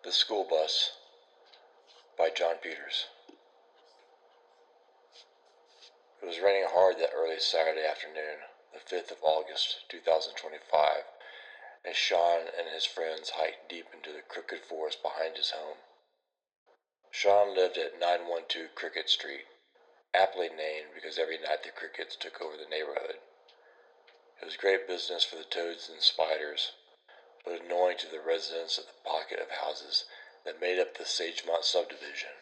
The School Bus by John Peters. It was raining hard that early Saturday afternoon, the 5th of August, 2025, as Sean and his friends hiked deep into the crooked forest behind his home. Sean lived at 912 Cricket Street, aptly named because every night the crickets took over the neighborhood. It was great business for the toads and spiders, but annoying to the residents of the pocket of houses that made up the Sagemont subdivision,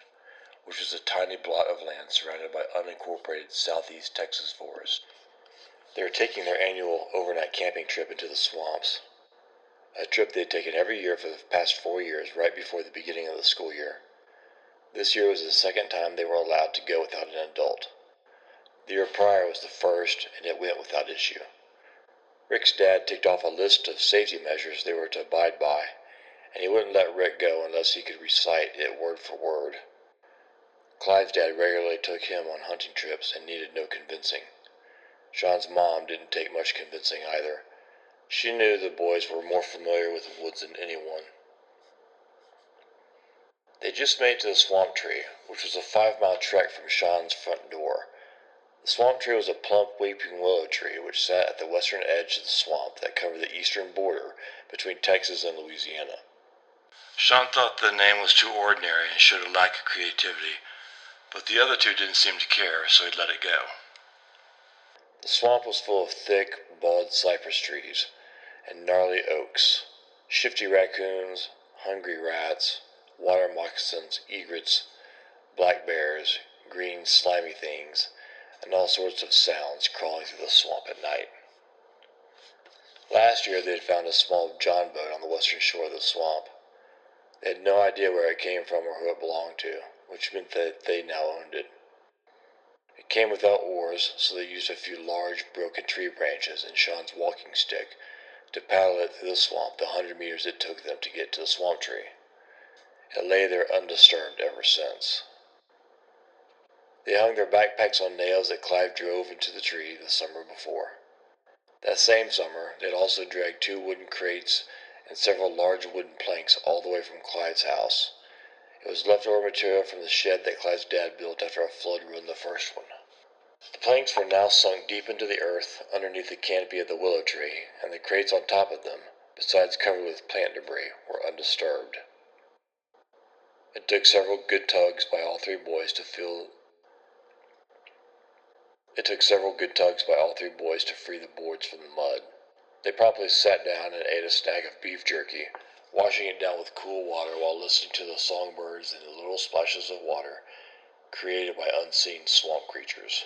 which was a tiny blot of land surrounded by unincorporated southeast Texas forest. They were taking their annual overnight camping trip into the swamps, a trip they had taken every year for the past 4 years right before the beginning of the school year. This year was the second time they were allowed to go without an adult. The year prior was the first, and it went without issue. Rick's dad ticked off a list of safety measures they were to abide by, and he wouldn't let Rick go unless he could recite it word for word. Clive's dad regularly took him on hunting trips and needed no convincing. Sean's mom didn't take much convincing either. She knew the boys were more familiar with the woods than anyone. They just made it to the swamp tree, which was a 5-mile trek from Sean's front door. The swamp tree was a plump, weeping willow tree which sat at the western edge of the swamp that covered the eastern border between Texas and Louisiana. Sean thought the name was too ordinary and showed a lack of creativity, but the other two didn't seem to care, so he let it go. The swamp was full of thick, bald cypress trees and gnarly oaks, shifty raccoons, hungry rats, water moccasins, egrets, black bears, green slimy things, and all sorts of sounds crawling through the swamp at night. Last year they had found a small john boat on the western shore of the swamp. They had no idea where it came from or who it belonged to, which meant that they now owned it. It came without oars, so they used a few large, broken tree branches and Sean's walking stick to paddle it through the swamp the 100 meters it took them to get to the swamp tree. It lay there undisturbed ever since. They hung their backpacks on nails that Clive drove into the tree the summer before. That same summer, they had also dragged 2 wooden crates and several large wooden planks all the way from Clive's house. It was leftover material from the shed that Clive's dad built after a flood ruined the first one. The planks were now sunk deep into the earth underneath the canopy of the willow tree, and the crates on top of them, besides covered with plant debris, were undisturbed. It took several good tugs by all three boys to free the boards from the mud. They promptly sat down and ate a snack of beef jerky, washing it down with cool water while listening to the songbirds and the little splashes of water created by unseen swamp creatures.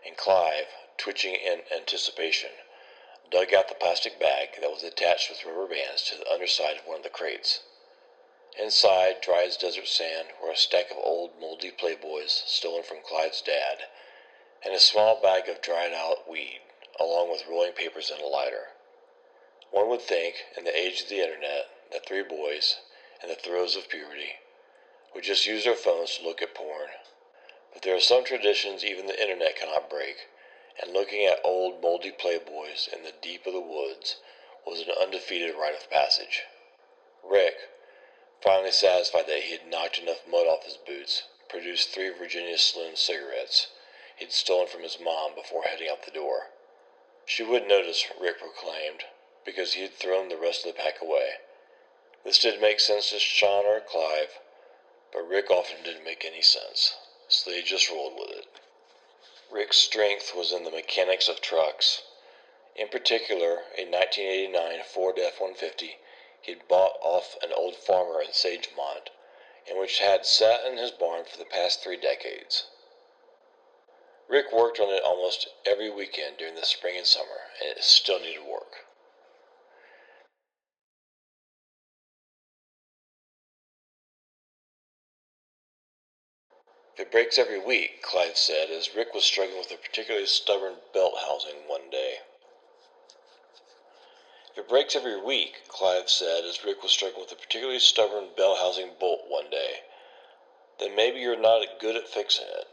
And Clive, twitching in anticipation, dug out the plastic bag that was attached with rubber bands to the underside of one of the crates. Inside, dry as desert sand, were a stack of old moldy Playboys stolen from Clive's dad, and a small bag of dried-out weed, along with rolling papers and a lighter. One would think, in the age of the internet, that 3 boys, in the throes of puberty, would just use their phones to look at porn. But there are some traditions even the internet cannot break, and looking at old moldy Playboys in the deep of the woods was an undefeated rite of passage. Rick, finally satisfied that he had knocked enough mud off his boots, produced 3 Virginia Slim cigarettes he'd stolen from his mom before heading out the door. She wouldn't notice, Rick proclaimed, because he had thrown the rest of the pack away. This didn't make sense to Sean or Clive, but Rick often didn't make any sense, so they just rolled with it. Rick's strength was in the mechanics of trucks. In particular, a 1989 Ford F-150 he had bought off an old farmer in Sagemont, and which had sat in his barn for the past 3 decades. Rick worked on it almost every weekend during the spring and summer, and it still needed work. If it breaks every week, Clive said, as Rick was struggling with a particularly stubborn belt housing one day. If it breaks every week, Clive said, as Rick was struggling with a particularly stubborn belt housing bolt one day, then maybe you're not good at fixing it.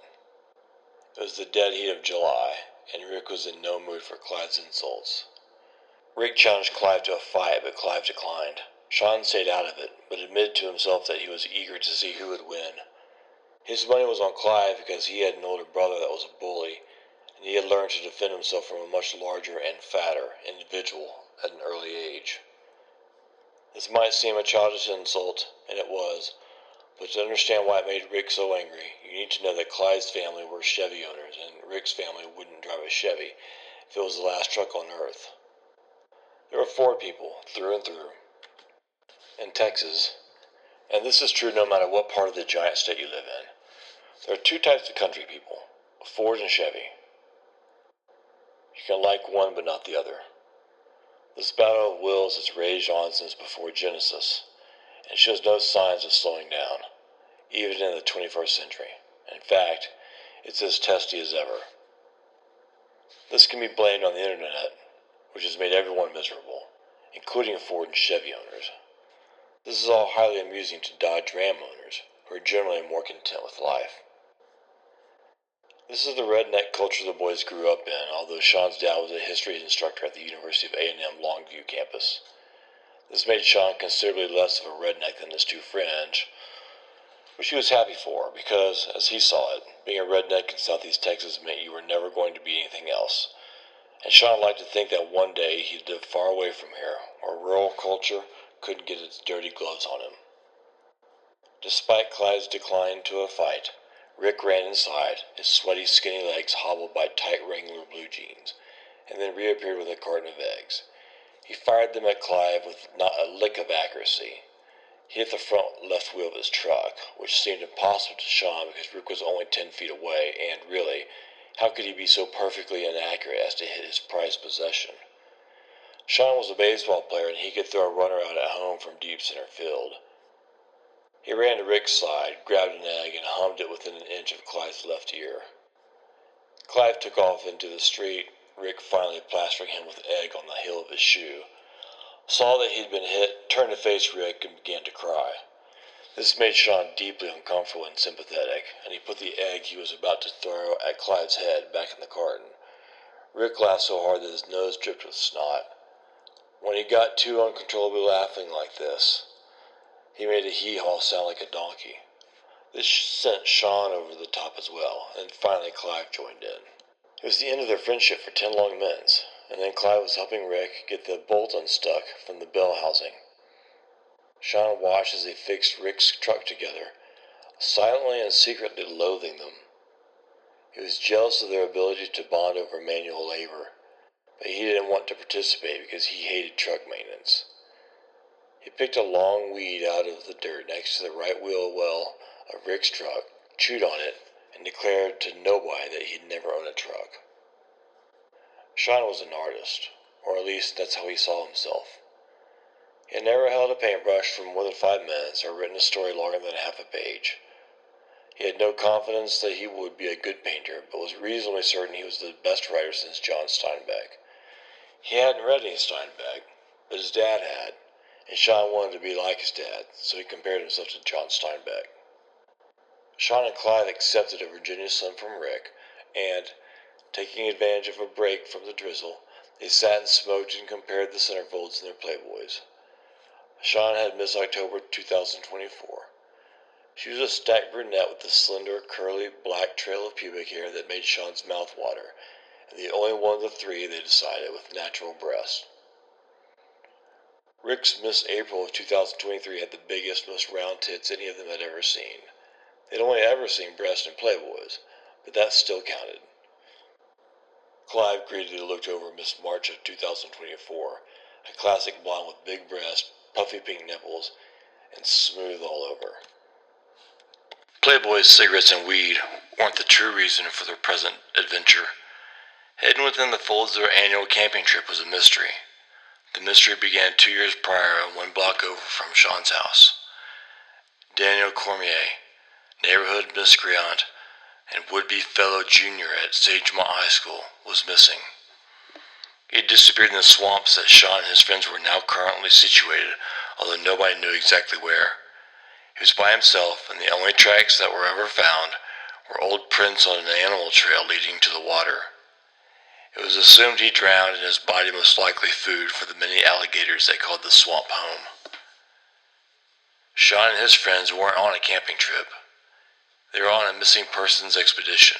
It was the dead heat of July, and Rick was in no mood for Clive's insults. Rick challenged Clive to a fight, but Clive declined. Sean stayed out of it, but admitted to himself that he was eager to see who would win. His money was on Clive because he had an older brother that was a bully, and he had learned to defend himself from a much larger and fatter individual at an early age. This might seem a childish insult, and it was, but to understand why it made Rick so angry, you need to know that Clive's family were Chevy owners, and Rick's family wouldn't drive a Chevy if it was the last truck on earth. There were Ford people, through and through. In Texas, and this is true no matter what part of the giant state you live in, there are two types of country people, Ford and Chevy. You can like one but not the other. This battle of wills has raged on since before Genesis, and shows no signs of slowing down, even in the 21st century. In fact, it's as testy as ever. This can be blamed on the internet, which has made everyone miserable, including Ford and Chevy owners. This is all highly amusing to Dodge Ram owners, who are generally more content with life. This is the redneck culture the boys grew up in, although Sean's dad was a history instructor at the University of A&M Longview campus. This made Sean considerably less of a redneck than his two friends, which he was happy for, because, as he saw it, being a redneck in southeast Texas meant you were never going to be anything else. And Sean liked to think that one day he'd live far away from here, where rural culture couldn't get its dirty gloves on him. Despite Clive's decline to a fight, Rick ran inside, his sweaty, skinny legs hobbled by tight Wrangler blue jeans, and then reappeared with a carton of eggs. He fired them at Clive with not a lick of accuracy. He hit the front left wheel of his truck, which seemed impossible to Sean because Rick was only 10 feet away, and really, how could he be so perfectly inaccurate as to hit his prized possession? Sean was a baseball player, and he could throw a runner out at home from deep center field. He ran to Rick's side, grabbed an egg, and hummed it within an inch of Clive's left ear. Clive took off into the street, Rick finally plastering him with egg on the heel of his shoe. Saw that he'd been hit, turned to face Rick, and began to cry. This made Sean deeply uncomfortable and sympathetic, and he put the egg he was about to throw at Clive's head back in the carton. Rick laughed so hard that his nose dripped with snot. When he got too uncontrollably laughing like this, he made a hee-haw sound like a donkey. This sent Sean over the top as well, and finally Clive joined in. It was the end of their friendship for 10 long minutes, and then Clive was helping Rick get the bolt unstuck from the bell housing. Sean watched as they fixed Rick's truck together, silently and secretly loathing them. He was jealous of their ability to bond over manual labor, but he didn't want to participate because he hated truck maintenance. He picked a long weed out of the dirt next to the right wheel well of Rick's truck, chewed on it, and declared to nobody that he'd never owned a truck. Sean was an artist, or at least that's how he saw himself. He had never held a paintbrush for more than 5 minutes or written a story longer than half a page. He had no confidence that he would be a good painter, but was reasonably certain he was the best writer since John Steinbeck. He hadn't read any Steinbeck, but his dad had, and Sean wanted to be like his dad, so he compared himself to John Steinbeck. Sean and Clive accepted a Virginia sun from Rick, and, taking advantage of a break from the drizzle, they sat and smoked and compared the centerfolds in their Playboys. Sean had Miss October 2024. She was a stacked brunette with a slender, curly, black trail of pubic hair that made Sean's mouth water, and the only one of the three, they decided, with natural breasts. Rick's Miss April of 2023 had the biggest, most round tits any of them had ever seen. They'd only ever seen breasts in Playboys, but that still counted. Clive greedily looked over Miss March of 2024, a classic blonde with big breasts, puffy pink nipples, and smooth all over. Playboys, cigarettes, and weed weren't the true reason for their present adventure. Hidden within the folds of their annual camping trip was a mystery. The mystery began 2 years prior, 1 block over from Sean's house. Daniel Cormier, neighborhood miscreant, and would-be fellow junior at Sagemont High School, was missing. He had disappeared in the swamps that Sean and his friends were now currently situated, although nobody knew exactly where. He was by himself, and the only tracks that were ever found were old prints on an animal trail leading to the water. It was assumed he drowned, and his body most likely food for the many alligators that called the swamp home. Sean and his friends weren't on a camping trip. They were on a missing persons expedition.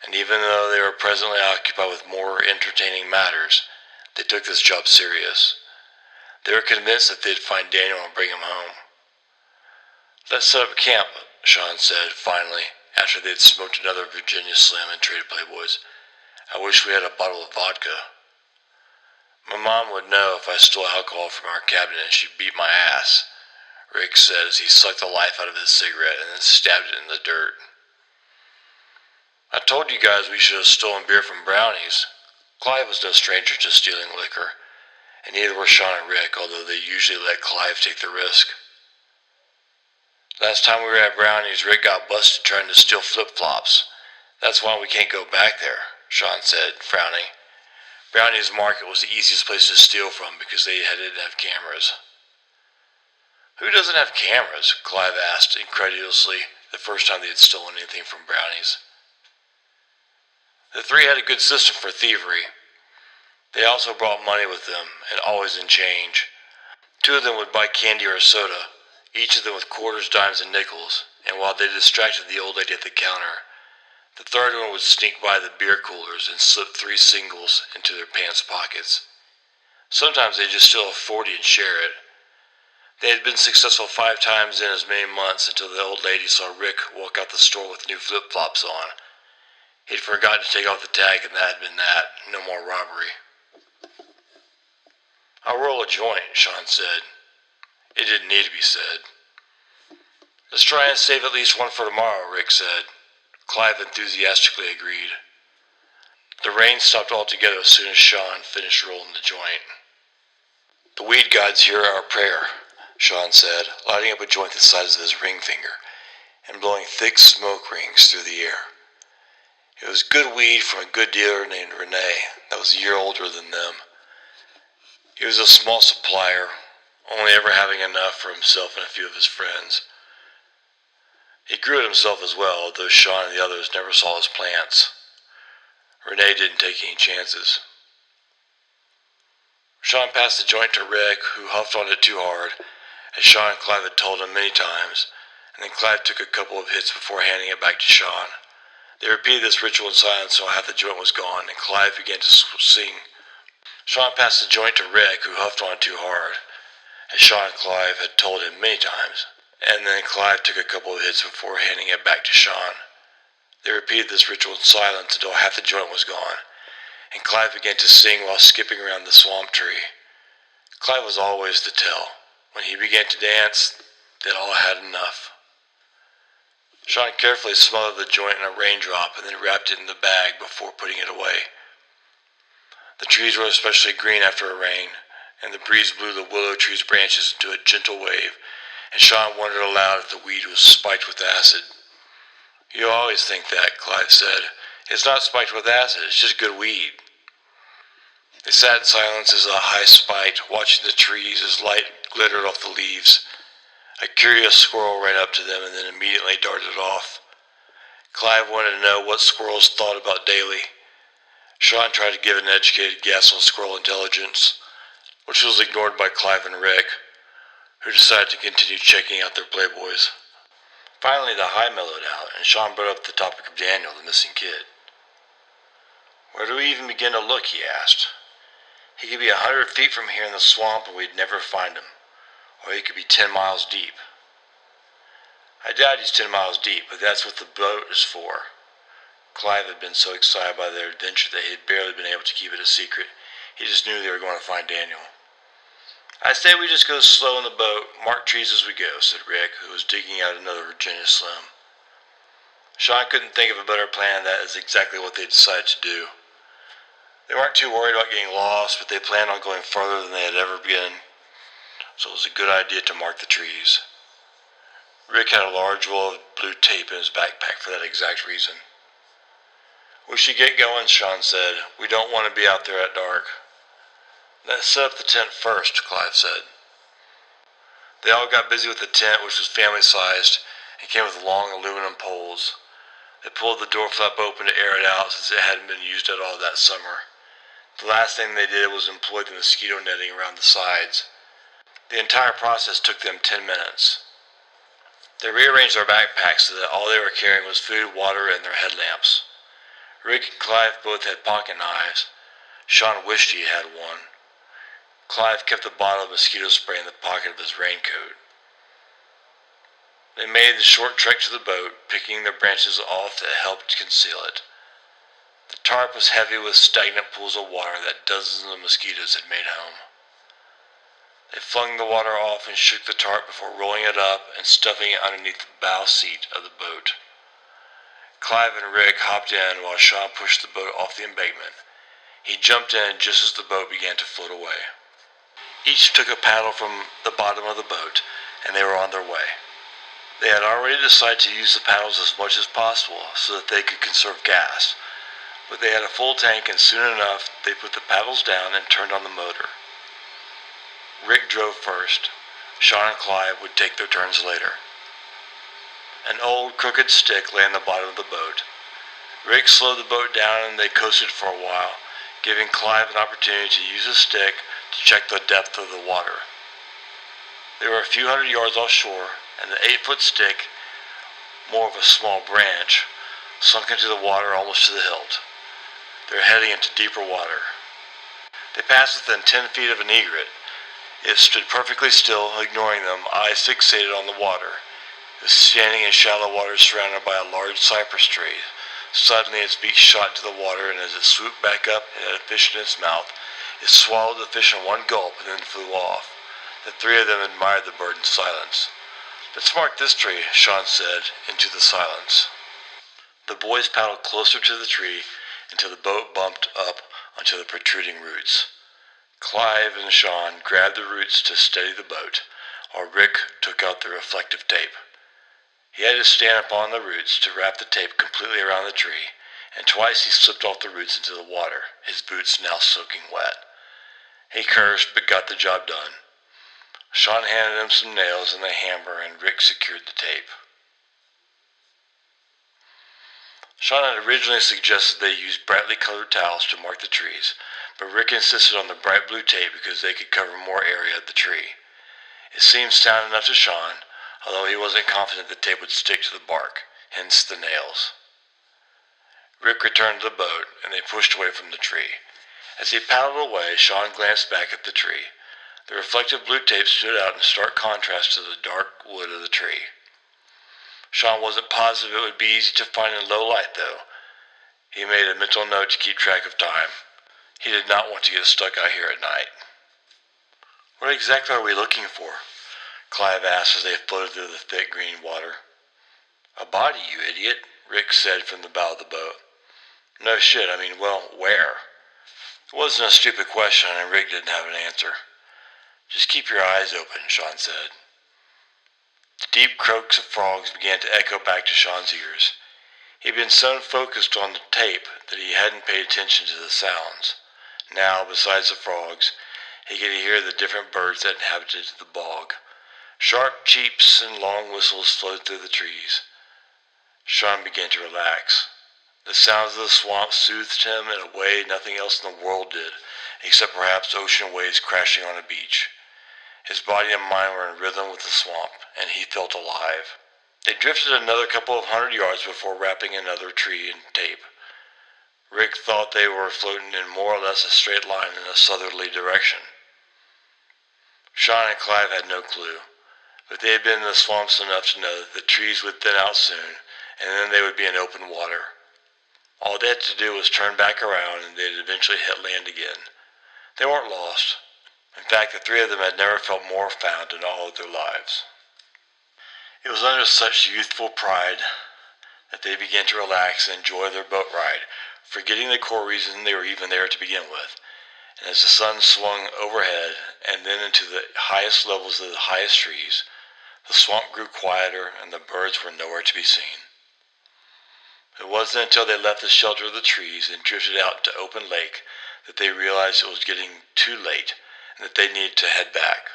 And even though they were presently occupied with more entertaining matters, they took this job serious. They were convinced that they'd find Daniel and bring him home. "Let's set up camp," Sean said, finally, after they'd smoked another Virginia Slim and traded Playboys. "I wish we had a bottle of vodka. My mom would know if I stole alcohol from our cabinet and she'd beat my ass," Rick said as he sucked the life out of his cigarette and then stabbed it in the dirt. "I told you guys we should have stolen beer from Brownie's." Clive was no stranger to stealing liquor, and neither were Sean and Rick, although they usually let Clive take the risk. "Last time we were at Brownie's, Rick got busted trying to steal flip-flops. That's why we can't go back there," Sean said, frowning. Brownie's Market was the easiest place to steal from because they didn't have cameras. "Who doesn't have cameras?" Clive asked incredulously the first time they had stolen anything from Brownie's. The three had a good system for thievery. They also brought money with them, and always in change. Two of them would buy candy or soda, each of them with quarters, dimes, and nickels, and while they distracted the old lady at the counter, the third one would sneak by the beer coolers and slip 3 singles into their pants pockets. Sometimes they'd just steal a 40 and share it. They had been successful 5 times in as many months until the old lady saw Rick walk out the store with new flip-flops on. He'd forgotten to take off the tag, and that had been that. No more robbery. "I'll roll a joint," Sean said. It didn't need to be said. "Let's try and save at least one for tomorrow," Rick said. Clive enthusiastically agreed. The rain stopped altogether as soon as Sean finished rolling the joint. "The weed gods hear our prayer," Sean said, lighting up a joint the size of his ring finger and blowing thick smoke rings through the air. It was good weed from a good dealer named Rene that was a year older than them. He was a small supplier, only ever having enough for himself and a few of his friends. He grew it himself as well, although Sean and the others never saw his plants. Rene didn't take any chances. Sean passed the joint to Rick, who huffed on it too hard, as Sean and Clive had told him many times, and then Clive took a couple of hits before handing it back to Sean. They repeated this ritual in silence until half the joint was gone, and Clive began to sing. Sean passed the joint to Rick, who huffed on it too hard, as Sean and Clive had told him many times, and then Clive took a couple of hits before handing it back to Sean. They repeated this ritual in silence until half the joint was gone, and Clive began to sing while skipping around the swamp tree. Clive was always the tell. When he began to dance, they'd all had enough. Sean carefully smothered the joint in a raindrop and then wrapped it in the bag before putting it away. The trees were especially green after a rain, and the breeze blew the willow tree's branches into a gentle wave, and Sean wondered aloud if the weed was spiked with acid. "You always think that," Clive said. "It's not spiked with acid, it's just good weed." They sat in silence as the high spiked, watching the trees as light glittered off the leaves. A curious squirrel ran up to them and then immediately darted off. Clive wanted to know what squirrels thought about Daly. Sean tried to give an educated guess on squirrel intelligence, which was ignored by Clive and Rick, who decided to continue checking out their Playboys. Finally, the high mellowed out, and Sean brought up the topic of Daniel, the missing kid. "Where do we even begin to look?" he asked. "He could be 100 feet from here in the swamp and we'd never find him. Or he could be 10 miles deep." "I doubt he's 10 miles deep, but that's what the boat is for." Clive had been so excited by their adventure that he had barely been able to keep it a secret. He just knew they were going to find Daniel. "I say we just go slow in the boat, mark trees as we go," said Rick, who was digging out another Virginia Slim. Sean couldn't think of a better plan, and that is exactly what they decided to do. They weren't too worried about getting lost, but they planned on going farther than they had ever been, so it was a good idea to mark the trees. Rick had a large roll of blue tape in his backpack for that exact reason. "We should get going," Sean said. "We don't want to be out there at dark." "Let's set up the tent first," Clive said. They all got busy with the tent, which was family-sized and came with long aluminum poles. They pulled the door flap open to air it out since it hadn't been used at all that summer. The last thing they did was employ the mosquito netting around the sides. The entire process took them 10 minutes. They rearranged their backpacks so that all they were carrying was food, water, and their headlamps. Rick and Clive both had pocket knives. Sean wished he had one. Clive kept the bottle of mosquito spray in the pocket of his raincoat. They made the short trek to the boat, picking the branches off that helped conceal it. The tarp was heavy with stagnant pools of water that dozens of mosquitoes had made home. They flung the water off and shook the tarp before rolling it up and stuffing it underneath the bow seat of the boat. Clive and Rick hopped in while Sean pushed the boat off the embankment. He jumped in just as the boat began to float away. Each took a paddle from the bottom of the boat, and they were on their way. They had already decided to use the paddles as much as possible so that they could conserve gas, but they had a full tank, and soon enough they put the paddles down and turned on the motor. Rick drove first. Sean and Clive would take their turns later. An old crooked stick lay on the bottom of the boat. Rick slowed the boat down and they coasted for a while, giving Clive an opportunity to use his stick to check the depth of the water. They were a few hundred yards offshore, and the 8-foot stick, more of a small branch, sunk into the water almost to the hilt. They were heading into deeper water. They passed within 10 feet of an egret. It stood perfectly still, ignoring them, eyes fixated on the water. It was standing in shallow water surrounded by a large cypress tree. Suddenly its beak shot into the water, and as it swooped back up and had a fish in its mouth, it swallowed the fish in one gulp and then flew off. The three of them admired the bird in silence. "Let's mark this tree," Sean said, into the silence. The boys paddled closer to the tree until the boat bumped up onto the protruding roots. Clive and Sean grabbed the roots to steady the boat, while Rick took out the reflective tape. He had to stand upon the roots to wrap the tape completely around the tree, and twice he slipped off the roots into the water, his boots now soaking wet. He cursed, but got the job done. Sean handed him some nails and a hammer, and Rick secured the tape. Sean had originally suggested they use brightly colored towels to mark the trees, but Rick insisted on the bright blue tape because they could cover more area of the tree. It seemed sound enough to Sean, although he wasn't confident the tape would stick to the bark, hence the nails. Rick returned to the boat, and they pushed away from the tree. As he paddled away, Sean glanced back at the tree. The reflective blue tape stood out in stark contrast to the dark wood of the tree. Sean wasn't positive it would be easy to find in low light, though. He made a mental note to keep track of time. He did not want to get stuck out here at night. "What exactly are we looking for?" Clive asked as they floated through the thick green water. "A body, you idiot," Rick said from the bow of the boat. "No shit, well, where?" It wasn't a stupid question, and Rick didn't have an answer. "Just keep your eyes open," Sean said. The deep croaks of frogs began to echo back to Sean's ears. He had been so focused on the tape that he hadn't paid attention to the sounds. Now, besides the frogs, he could hear the different birds that inhabited the bog. Sharp cheeps and long whistles flowed through the trees. Sean began to relax. The sounds of the swamp soothed him in a way nothing else in the world did, except perhaps ocean waves crashing on a beach. His body and mind were in rhythm with the swamp, and he felt alive. They drifted another couple of 100 yards before wrapping another tree in tape. Rick thought they were floating in more or less a straight line in a southerly direction. Sean and Clive had no clue, but they had been in the swamps enough to know that the trees would thin out soon, and then they would be in open water. All they had to do was turn back around, and they'd eventually hit land again. They weren't lost. In fact, the three of them had never felt more found in all of their lives. It was under such youthful pride that they began to relax and enjoy their boat ride, forgetting the core reason they were even there to begin with. And as the sun swung overhead and then into the highest levels of the highest trees, the swamp grew quieter and the birds were nowhere to be seen. It wasn't until they left the shelter of the trees and drifted out to open lake that they realized it was getting too late and that they needed to head back.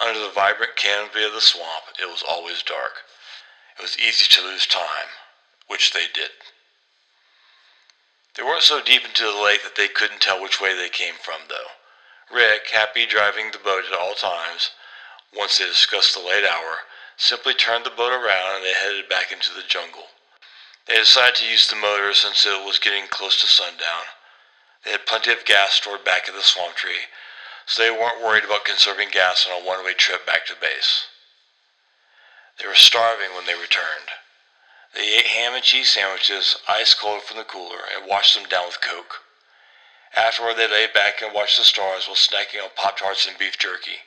Under the vibrant canopy of the swamp, it was always dark. It was easy to lose time, which they did. They weren't so deep into the lake that they couldn't tell which way they came from, though. Rick, happy driving the boat at all times, once they discussed the late hour, simply turned the boat around and they headed back into the jungle. They decided to use the motor since it was getting close to sundown. They had plenty of gas stored back at the swamp tree, so they weren't worried about conserving gas on a one-way trip back to base. They were starving when they returned. They ate ham and cheese sandwiches, ice cold from the cooler, and washed them down with Coke. Afterward, they lay back and watched the stars while snacking on Pop-Tarts and beef jerky.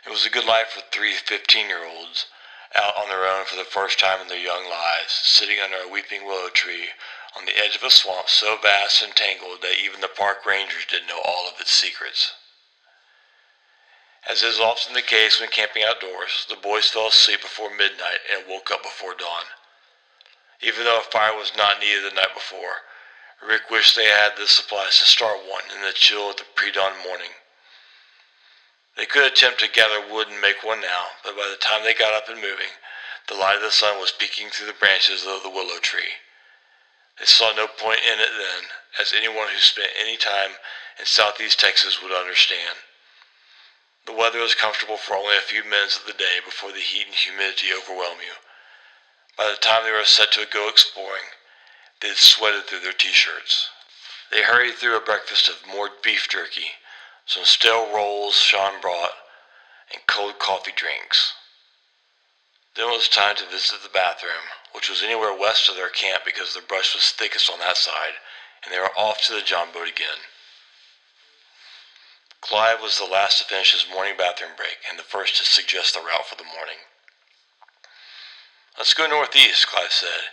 It was a good life for three 15-year-olds, out on their own for the first time in their young lives, sitting under a weeping willow tree on the edge of a swamp so vast and tangled that even the park rangers didn't know all of its secrets. As is often the case when camping outdoors, the boys fell asleep before midnight and woke up before dawn. Even though a fire was not needed the night before, Rick wished they had the supplies to start one in the chill of the pre-dawn morning. They could attempt to gather wood and make one now, but by the time they got up and moving, the light of the sun was peeking through the branches of the willow tree. They saw no point in it then, as anyone who spent any time in southeast Texas would understand. The weather was comfortable for only a few minutes of the day before the heat and humidity overwhelm you. By the time they were set to go exploring, they had sweated through their t-shirts. They hurried through a breakfast of more beef jerky, some stale rolls Sean brought, and cold coffee drinks. Then it was time to visit the bathroom, which was anywhere west of their camp because the brush was thickest on that side, and they were off to the John boat again. Clive was the last to finish his morning bathroom break, and the first to suggest the route for the morning. "Let's go northeast," Clive said.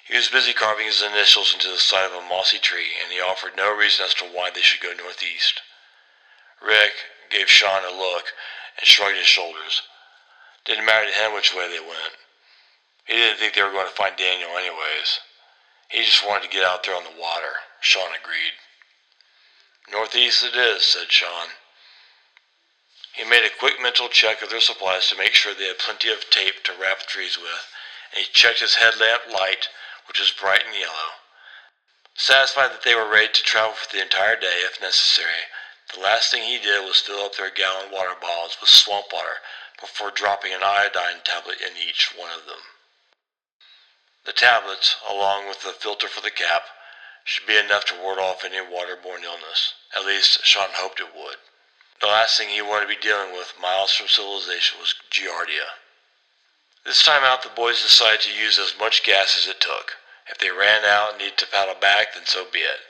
He was busy carving his initials into the side of a mossy tree, and he offered no reason as to why they should go northeast. Rick gave Sean a look and shrugged his shoulders. Didn't matter to him which way they went. He didn't think they were going to find Daniel anyways. He just wanted to get out there on the water, Sean agreed. "Northeast it is," said Sean. He made a quick mental check of their supplies to make sure they had plenty of tape to wrap trees with, and he checked his headlamp light, which was bright and yellow. Satisfied that they were ready to travel for the entire day if necessary, the last thing he did was fill up their gallon water bottles with swamp water before dropping an iodine tablet in each one of them. The tablets, along with the filter for the cap, should be enough to ward off any waterborne illness. At least, Sean hoped it would. The last thing he wanted to be dealing with miles from civilization was giardia. This time out, the boys decided to use as much gas as it took. If they ran out and needed to paddle back, then so be it.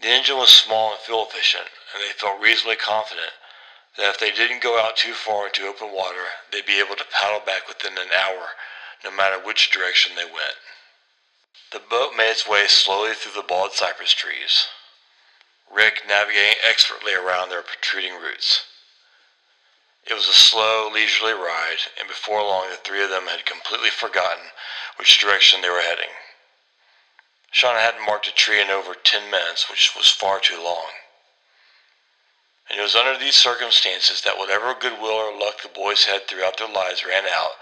The engine was small and fuel efficient, and they felt reasonably confident that if they didn't go out too far into open water, they'd be able to paddle back within an hour, no matter which direction they went. The boat made its way slowly through the bald cypress trees, Rick navigating expertly around their protruding roots. It was a slow, leisurely ride, and before long the three of them had completely forgotten which direction they were heading. Sean hadn't marked a tree in over 10 minutes, which was far too long. And it was under these circumstances that whatever goodwill or luck the boys had throughout their lives ran out,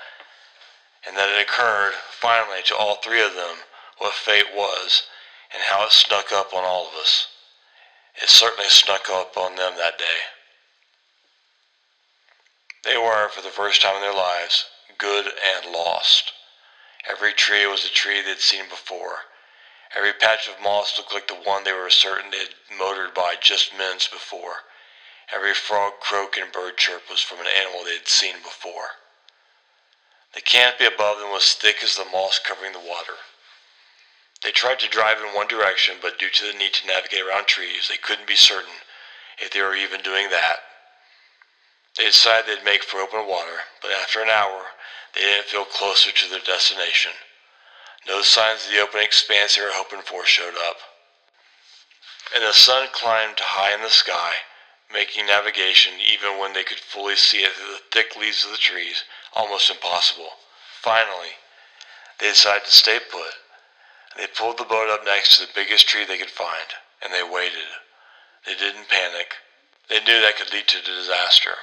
and that it occurred, finally, to all three of them, what fate was, and how it snuck up on all of us. It certainly snuck up on them that day. They were, for the first time in their lives, good and lost. Every tree was a tree they'd seen before. Every patch of moss looked like the one they were certain they had motored by just minutes before. Every frog croak and bird chirp was from an animal they had seen before. The canopy above them was thick as the moss covering the water. They tried to drive in one direction, but due to the need to navigate around trees, they couldn't be certain if they were even doing that. They decided they'd make for open water, but after an hour, they didn't feel closer to their destination. No signs of the open expanse they were hoping for showed up. And the sun climbed high in the sky, making navigation, even when they could fully see it through the thick leaves of the trees, almost impossible. Finally, they decided to stay put. They pulled the boat up next to the biggest tree they could find, and they waited. They didn't panic. They knew that could lead to disaster.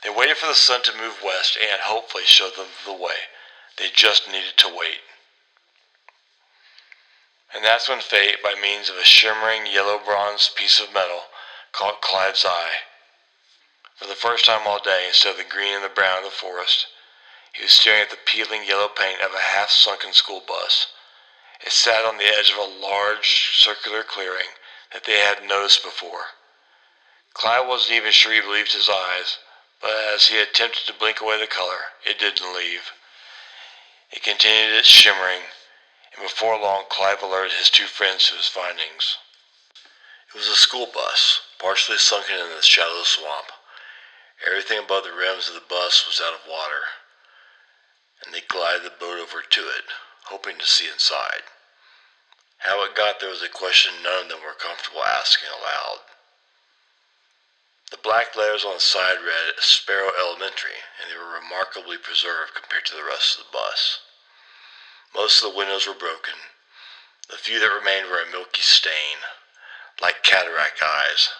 They waited for the sun to move west and hopefully show them the way. They just needed to wait. And that's when fate, by means of a shimmering yellow-bronze piece of metal, caught Clive's eye. For the first time all day, instead of the green and the brown of the forest, he was staring at the peeling yellow paint of a half-sunken school bus. It sat on the edge of a large circular clearing that they hadn't noticed before. Clive wasn't even sure he believed his eyes, but as he attempted to blink away the color, it didn't leave. It continued its shimmering, and before long Clive alerted his two friends to his findings. It was a school bus, partially sunken in the shallow swamp. Everything above the rims of the bus was out of water, and they glided the boat over to it, hoping to see inside. How it got there was a question none of them were comfortable asking aloud. The black letters on the side read Sparrow Elementary, and they were remarkably preserved compared to the rest of the bus. Most of the windows were broken. The few that remained were a milky stain, like cataract eyes.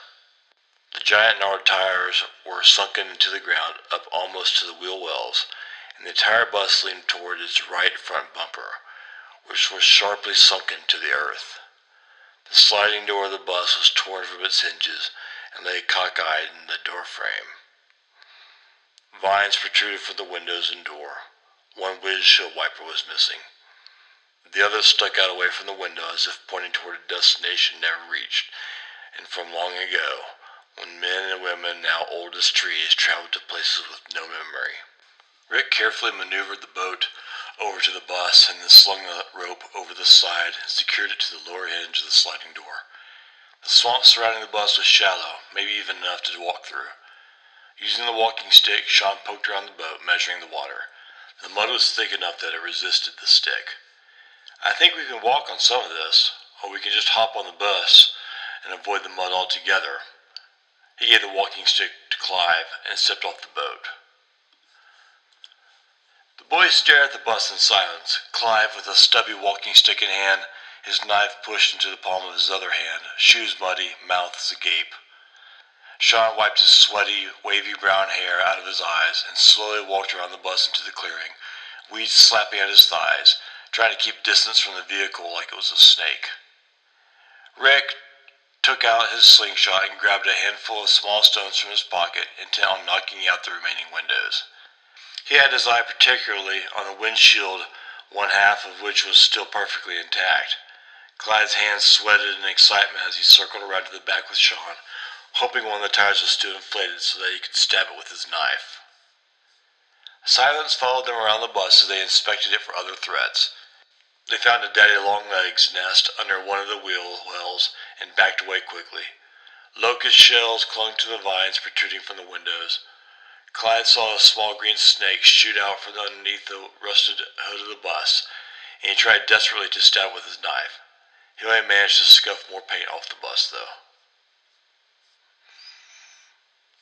The giant gnarled tires were sunken into the ground up almost to the wheel wells, and the entire bus leaned toward its right front bumper, which was sharply sunken to the earth. The sliding door of the bus was torn from its hinges and lay cockeyed in the door frame. Vines protruded from the windows and door. One windshield wiper was missing. The other stuck out away from the window as if pointing toward a destination never reached, and from long ago, when men and women, now old as trees, traveled to places with no memory. Rick carefully maneuvered the boat over to the bus and then slung the rope over the side and secured it to the lower hinge of the sliding door. The swamp surrounding the bus was shallow, maybe even enough to walk through. Using the walking stick, Sean poked around the boat, measuring the water. The mud was thick enough that it resisted the stick. "I think we can walk on some of this, or we can just hop on the bus and avoid the mud altogether." He gave the walking stick to Clive and stepped off the boat. The boys stared at the bus in silence, Clive with a stubby walking stick in hand, his knife pushed into the palm of his other hand, shoes muddy, mouth agape. Sean wiped his sweaty, wavy brown hair out of his eyes and slowly walked around the bus into the clearing, weeds slapping at his thighs, trying to keep distance from the vehicle like it was a snake. Rick took out his slingshot and grabbed a handful of small stones from his pocket, intent on knocking out the remaining windows. He had his eye particularly on the windshield, one half of which was still perfectly intact. Clyde's hands sweated in excitement as he circled around to the back with Sean, hoping one of the tires was still inflated so that he could stab it with his knife. Silence followed them around the bus as they inspected it for other threats. They found a daddy-long-legs nest under one of the wheel wells and backed away quickly. Locust shells clung to the vines protruding from the windows. Clyde saw a small green snake shoot out from underneath the rusted hood of the bus, and he tried desperately to stab with his knife. He only managed to scuff more paint off the bus, though.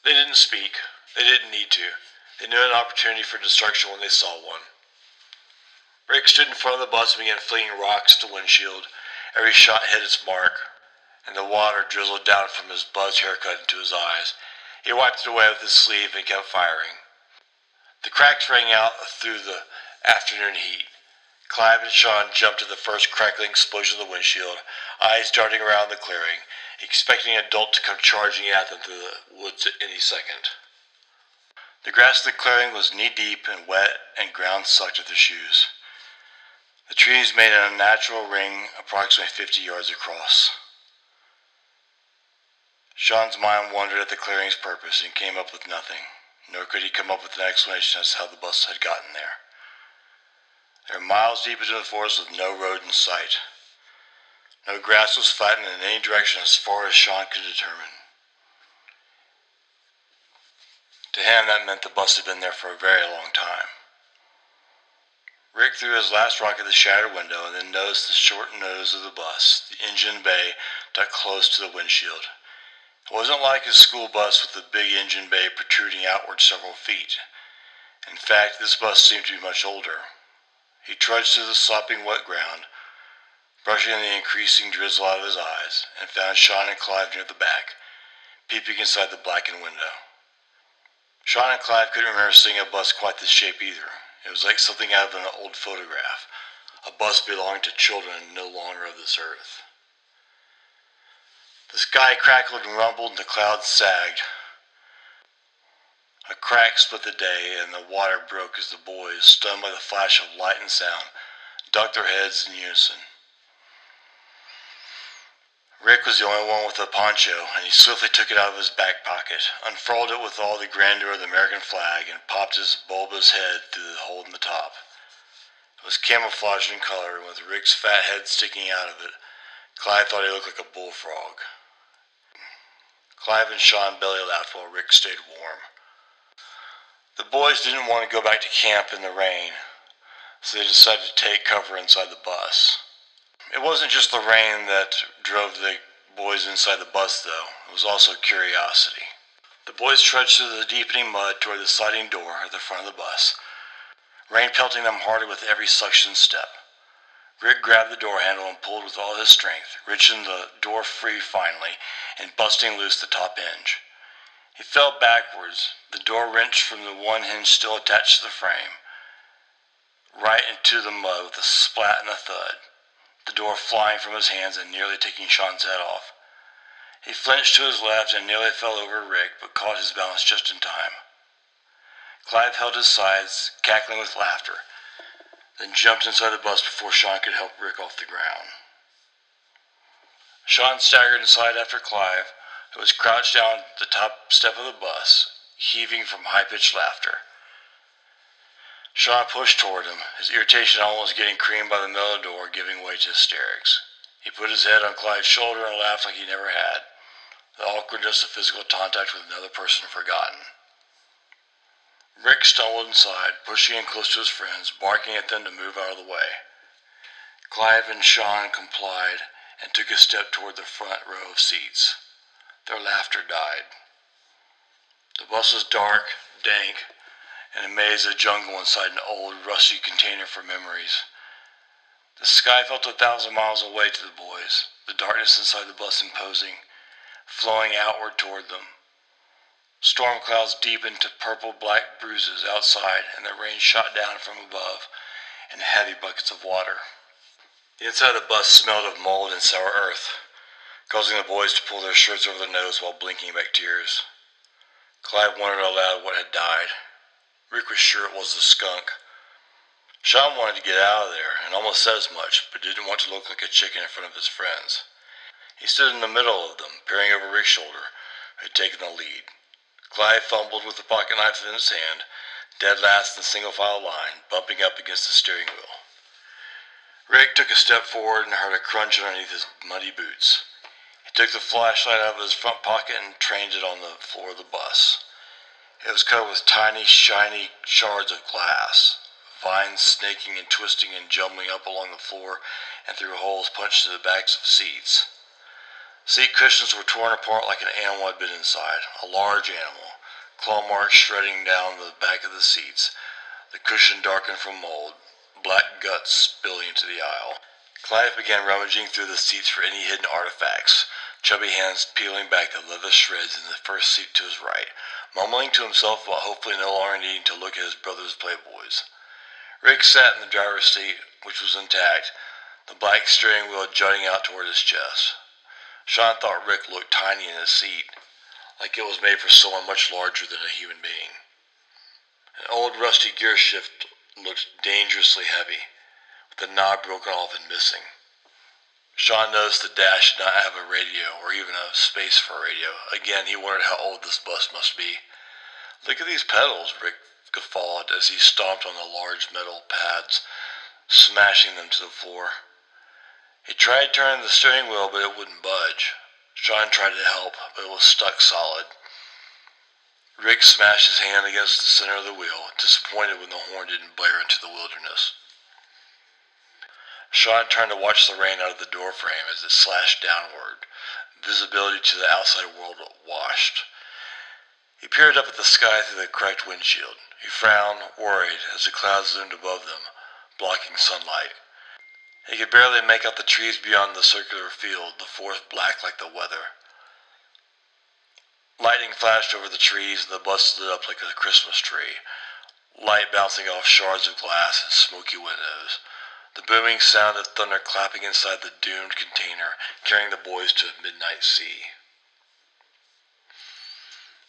They didn't speak. They didn't need to. They knew an opportunity for destruction when they saw one. Rick stood in front of the bus and began flinging rocks at the windshield. Every shot hit its mark, and the water drizzled down from his buzzed haircut into his eyes. He wiped it away with his sleeve and kept firing. The cracks rang out through the afternoon heat. Clive and Sean jumped at the first crackling explosion of the windshield, eyes darting around the clearing, expecting an adult to come charging at them through the woods at any second. The grass of the clearing was knee-deep and wet, and ground sucked at their shoes. The trees made an unnatural ring approximately 50 yards across. Sean's mind wandered at the clearing's purpose and came up with nothing, nor could he come up with an explanation as to how the bus had gotten there. They were miles deep into the forest with no road in sight. No grass was flattened in any direction as far as Sean could determine. To him, that meant the bus had been there for a very long time. Rick threw his last rock at the shattered window and then noticed the short nose of the bus, the engine bay, tucked close to the windshield. It wasn't like his school bus with the big engine bay protruding outward several feet. In fact, this bus seemed to be much older. He trudged through the sopping wet ground, brushing the increasing drizzle out of his eyes, and found Sean and Clive near the back, peeping inside the blackened window. Sean and Clive couldn't remember seeing a bus quite this shape either. It was like something out of an old photograph, a bus belonging to children no longer of this earth. The sky crackled and rumbled and the clouds sagged. A crack split the day and the water broke as the boys, stunned by the flash of light and sound, ducked their heads in unison. Rick was the only one with a poncho, and he swiftly took it out of his back pocket, unfurled it with all the grandeur of the American flag, and popped his bulbous head through the hole in the top. It was camouflaged in color, and with Rick's fat head sticking out of it, Clive thought he looked like a bullfrog. Clive and Sean belly laughed while Rick stayed warm. The boys didn't want to go back to camp in the rain, so they decided to take cover inside the bus. It wasn't just the rain that drove the boys inside the bus, though. It was also curiosity. The boys trudged through the deepening mud toward the sliding door at the front of the bus, rain pelting them harder with every suction step. Rick grabbed the door handle and pulled with all his strength, wrenching the door free finally and busting loose the top hinge. He fell backwards, the door wrenched from the one hinge still attached to the frame, right into the mud with a splat and a thud, the door flying from his hands and nearly taking Sean's head off. He flinched to his left and nearly fell over Rick, but caught his balance just in time. Clive held his sides, cackling with laughter, then jumped inside the bus before Sean could help Rick off the ground. Sean staggered inside after Clive, who was crouched down at the top step of the bus, heaving from high-pitched laughter. Sean pushed toward him, his irritation almost getting creamed by the metal door, giving way to hysterics. He put his head on Clive's shoulder and laughed like he never had, the awkwardness of physical contact with another person forgotten. Rick stumbled inside, pushing in close to his friends, barking at them to move out of the way. Clive and Sean complied and took a step toward the front row of seats. Their laughter died. The bus was dark, dank, and a maze of jungle inside an old, rusty container for memories. The sky felt 1,000 miles away to the boys, the darkness inside the bus imposing, flowing outward toward them. Storm clouds deepened to purple-black bruises outside, and the rain shot down from above in heavy buckets of water. The inside of the bus smelled of mold and sour earth, causing the boys to pull their shirts over their nose while blinking back tears. Clive wondered aloud what had died. Rick was sure it was the skunk. Sean wanted to get out of there, and almost said as much, but didn't want to look like a chicken in front of his friends. He stood in the middle of them, peering over Rick's shoulder, who had taken the lead. Clive fumbled with the pocket knife in his hand, dead last in the single-file line, bumping up against the steering wheel. Rick took a step forward and heard a crunch underneath his muddy boots. He took the flashlight out of his front pocket and trained it on the floor of the bus. It was covered with tiny, shiny shards of glass, vines snaking and twisting and jumbling up along the floor and through holes punched into the backs of seats. Seat cushions were torn apart like an animal had been inside, a large animal, claw marks shredding down the back of the seats, the cushion darkened from mold, black guts spilling into the aisle. Clive began rummaging through the seats for any hidden artifacts, chubby hands peeling back the leather shreds in the first seat to his right, mumbling to himself while hopefully no longer needing to look at his brother's Playboys. Rick sat in the driver's seat, which was intact, the black steering wheel jutting out toward his chest. Sean thought Rick looked tiny in his seat, like it was made for someone much larger than a human being. An old rusty gear shift looked dangerously heavy, with the knob broken off and missing. Sean noticed the dash did not have a radio or even a space for a radio. Again, he wondered how old this bus must be. Look at these pedals, Rick guffawed as he stomped on the large metal pads, smashing them to the floor. He tried turning the steering wheel, but it wouldn't budge. Sean tried to help, but it was stuck solid. Rick smashed his hand against the center of the wheel, disappointed when the horn didn't blare into the wilderness. Sean turned to watch the rain out of the doorframe as it slashed downward, visibility to the outside world washed. He peered up at the sky through the cracked windshield. He frowned, worried, as the clouds loomed above them, blocking sunlight. He could barely make out the trees beyond the circular field, the forest black like the weather. Lightning flashed over the trees and the bus lit up like a Christmas tree, light bouncing off shards of glass and smoky windows. the booming sound of thunder clapping inside the doomed container, carrying the boys to a midnight sea.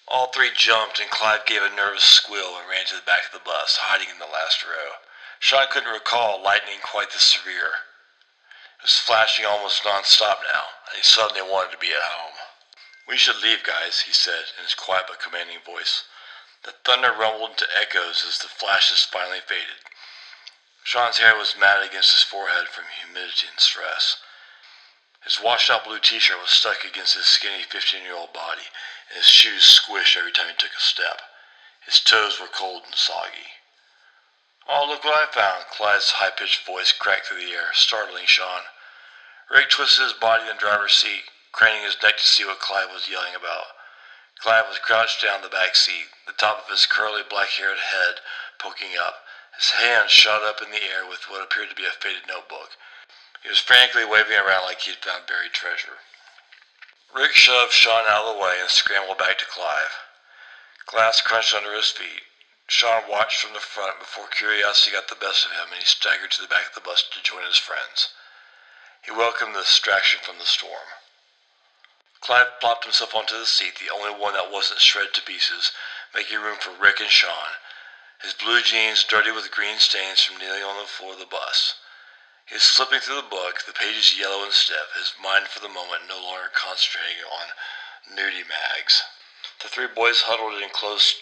All three jumped, and Clive gave a nervous squeal and ran to the back of the bus, hiding in the last row. Sean couldn't recall lightning quite this severe. It was flashing almost non-stop now, and he suddenly wanted to be at home. "We should leave, guys," he said in his quiet but commanding voice. The thunder rumbled into echoes as the flashes finally faded. Sean's hair was matted against his forehead from humidity and stress. His washed-out blue t-shirt was stuck against his skinny 15-year-old body, and his shoes squished every time he took a step. His toes were cold and soggy. "Oh, look what I found!" Clive's high-pitched voice cracked through the air, startling Sean. Rick twisted his body in the driver's seat, craning his neck to see what Clive was yelling about. Clive was crouched down the back seat, the top of his curly black-haired head poking up. His hand shot up in the air with what appeared to be a faded notebook. He was frantically waving around like he had found buried treasure. Rick shoved Sean out of the way and scrambled back to Clive. Glass crunched under his feet. Sean watched from the front before curiosity got the best of him, and he staggered to the back of the bus to join his friends. He welcomed the distraction from the storm. Clive plopped himself onto the seat, the only one that wasn't shredded to pieces, making room for Rick and Sean, his blue jeans dirty with green stains from kneeling on the floor of the bus. He was flipping through the book, the pages yellow and stiff, his mind for the moment no longer concentrating on nudie mags. The three boys huddled in close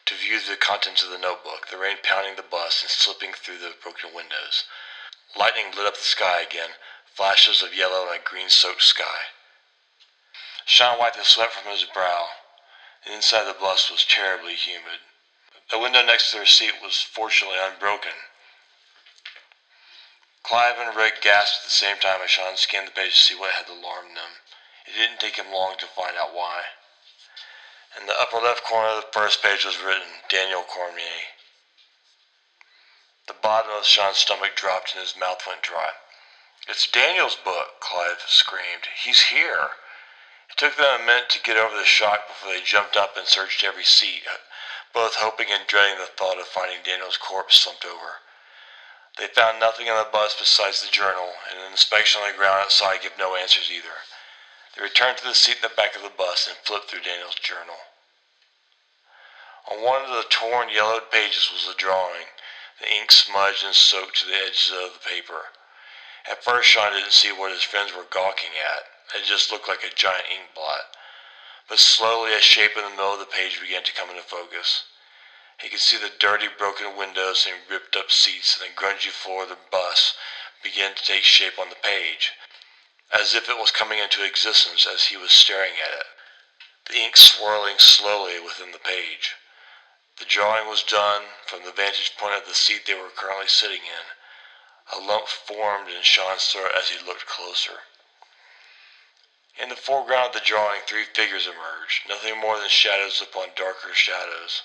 to view the contents of the notebook, the rain pounding the bus and slipping through the broken windows. Lightning lit up the sky again, flashes of yellow and a green-soaked sky. Sean wiped the sweat from his brow. The inside of the bus was terribly humid. The window next to their seat was fortunately unbroken. Clive and Rick gasped at the same time as Sean scanned the page to see what had alarmed them. It didn't take him long to find out why. In the upper left corner of the first page was written, Daniel Cormier. The bottom of Sean's stomach dropped and his mouth went dry. "It's Daniel's book," Clive screamed. "He's here." It took them a minute to get over the shock before they jumped up and searched every seat, both hoping and dreading the thought of finding Daniel's corpse slumped over. They found nothing on the bus besides the journal, and an inspection on the ground outside gave no answers either. They returned to the seat in the back of the bus and flipped through Daniel's journal. On one of the torn, yellowed pages was a drawing, the ink smudged and soaked to the edges of the paper. At first, Sean didn't see what his friends were gawking at. It just looked like a giant ink blot. But slowly, a shape in the middle of the page began to come into focus. He could see the dirty, broken windows and ripped-up seats, and the grungy floor of the bus began to take shape on the page, as if it was coming into existence as he was staring at it, the ink swirling slowly within the page. The drawing was done from the vantage point of the seat they were currently sitting in. A lump formed in Sean's throat as he looked closer. In the foreground of the drawing, three figures emerged, nothing more than shadows upon darker shadows.